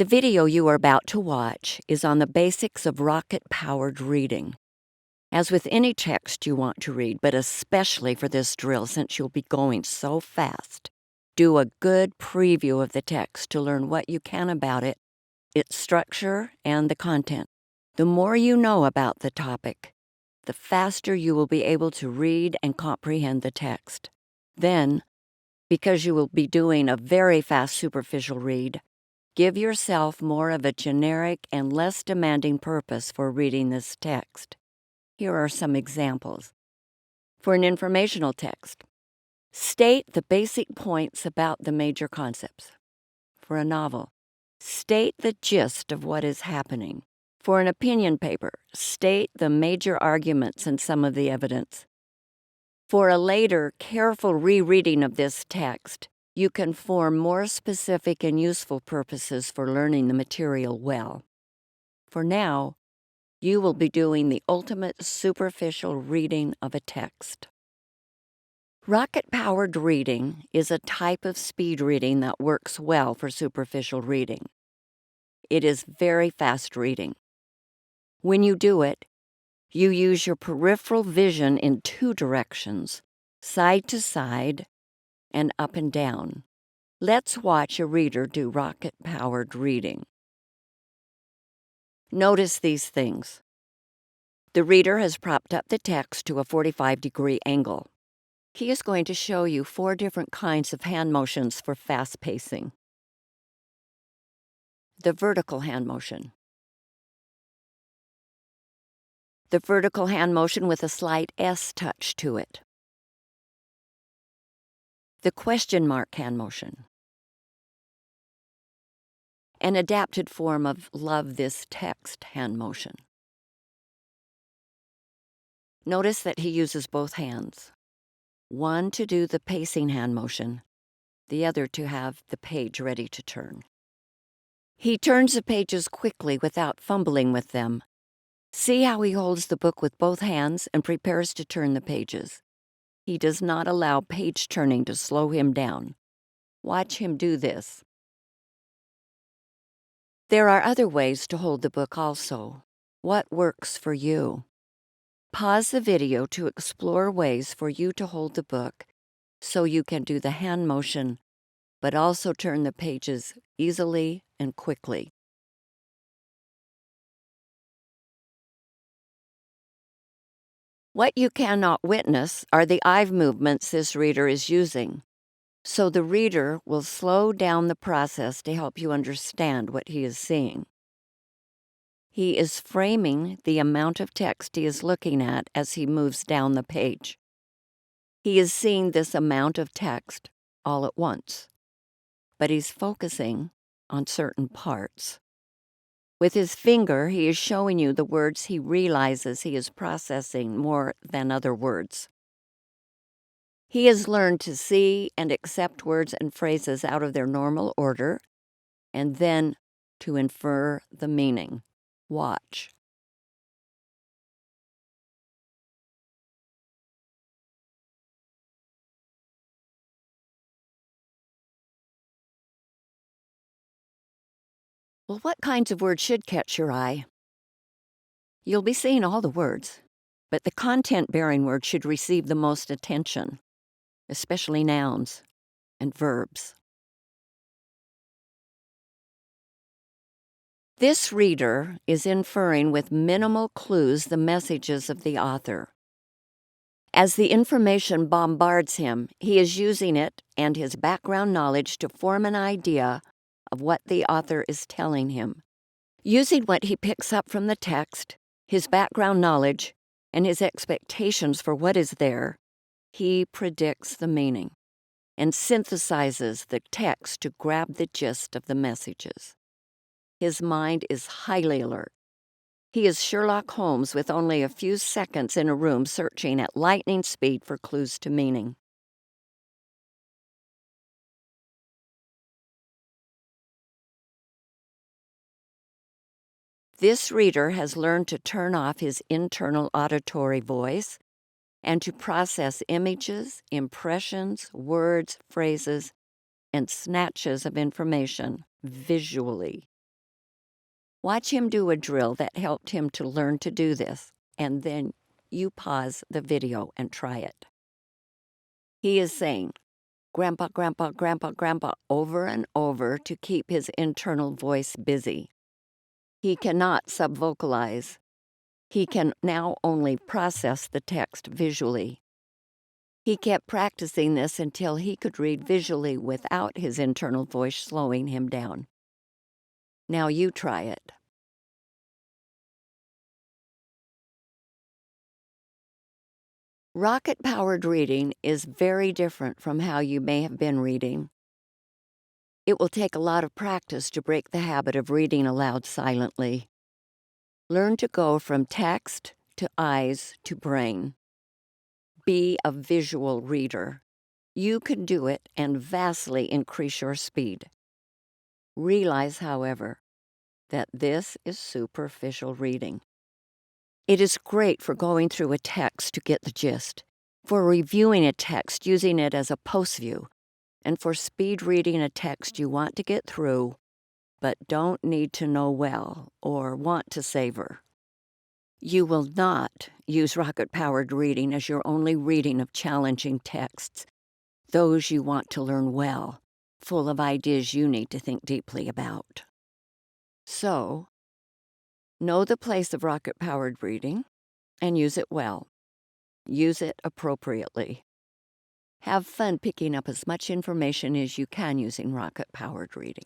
The video you are about to watch is on the basics of rocket-powered reading. As with any text you want to read, but especially for this drill since you'll be going so fast, do a good preview of the text to learn what you can about it, its structure, and the content. The more you know about the topic, the faster you will be able to read and comprehend the text. Then, because you will be doing a very fast superficial read, give yourself more of a generic and less demanding purpose for reading this text. Here are some examples. For an informational text, state the basic points about the major concepts. For a novel, state the gist of what is happening. For an opinion paper, state the major arguments and some of the evidence. For a later, careful rereading of this text, you can form more specific and useful purposes for learning the material well. For now, you will be doing the ultimate superficial reading of a text. Rocket-powered reading is a type of speed reading that works well for superficial reading. It is very fast reading. When you do it, you use your peripheral vision in two directions, side to side and up and down. Let's watch a reader do rocket-powered reading. Notice these things. The reader has propped up the text to a 45-degree angle. He is going to show you 4 different kinds of hand motions for fast pacing. The vertical hand motion. The vertical hand motion with a slight S touch to it. The question mark hand motion. An adapted form of love this text hand motion. Notice that he uses both hands. One to do the pacing hand motion, the other to have the page ready to turn. He turns the pages quickly without fumbling with them. See how he holds the book with both hands and prepares to turn the pages. He does not allow page turning to slow him down. Watch him do this. There are other ways to hold the book also. What works for you? Pause the video to explore ways for you to hold the book so you can do the hand motion, but also turn the pages easily and quickly. What you cannot witness are the eye movements this reader is using, so the reader will slow down the process to help you understand what he is seeing. He is framing the amount of text he is looking at as he moves down the page. He is seeing this amount of text all at once, but he's focusing on certain parts. With his finger, he is showing you the words he realizes he is processing more than other words. He has learned to see and accept words and phrases out of their normal order, and then to infer the meaning. Watch. Well, what kinds of words should catch your eye? You'll be seeing all the words, but the content-bearing words should receive the most attention, especially nouns and verbs. This reader is inferring with minimal clues the messages of the author. As the information bombards him, he is using it and his background knowledge to form an idea of what the author is telling him. Using what he picks up from the text, his background knowledge, and his expectations for what is there, he predicts the meaning and synthesizes the text to grab the gist of the messages. His mind is highly alert. He is Sherlock Holmes with only a few seconds in a room searching at lightning speed for clues to meaning. This reader has learned to turn off his internal auditory voice and to process images, impressions, words, phrases, and snatches of information visually. Watch him do a drill that helped him to learn to do this, and then you pause the video and try it. He is saying, "Grandpa, Grandpa, Grandpa, Grandpa," over and over to keep his internal voice busy. He cannot subvocalize. He can now only process the text visually. He kept practicing this until he could read visually without his internal voice slowing him down. Now you try it. Rocket-powered reading is very different from how you may have been reading. It will take a lot of practice to break the habit of reading aloud silently. Learn to go from text to eyes to brain. Be a visual reader. You can do it and vastly increase your speed. Realize, however, that this is superficial reading. It is great for going through a text to get the gist, for reviewing a text using it as a post-view, and for speed reading a text you want to get through, but don't need to know well or want to savor. You will not use rocket-powered reading as your only reading of challenging texts, those you want to learn well, full of ideas you need to think deeply about. So, know the place of rocket-powered reading and use it well. Use it appropriately. Have fun picking up as much information as you can using rocket-powered reading.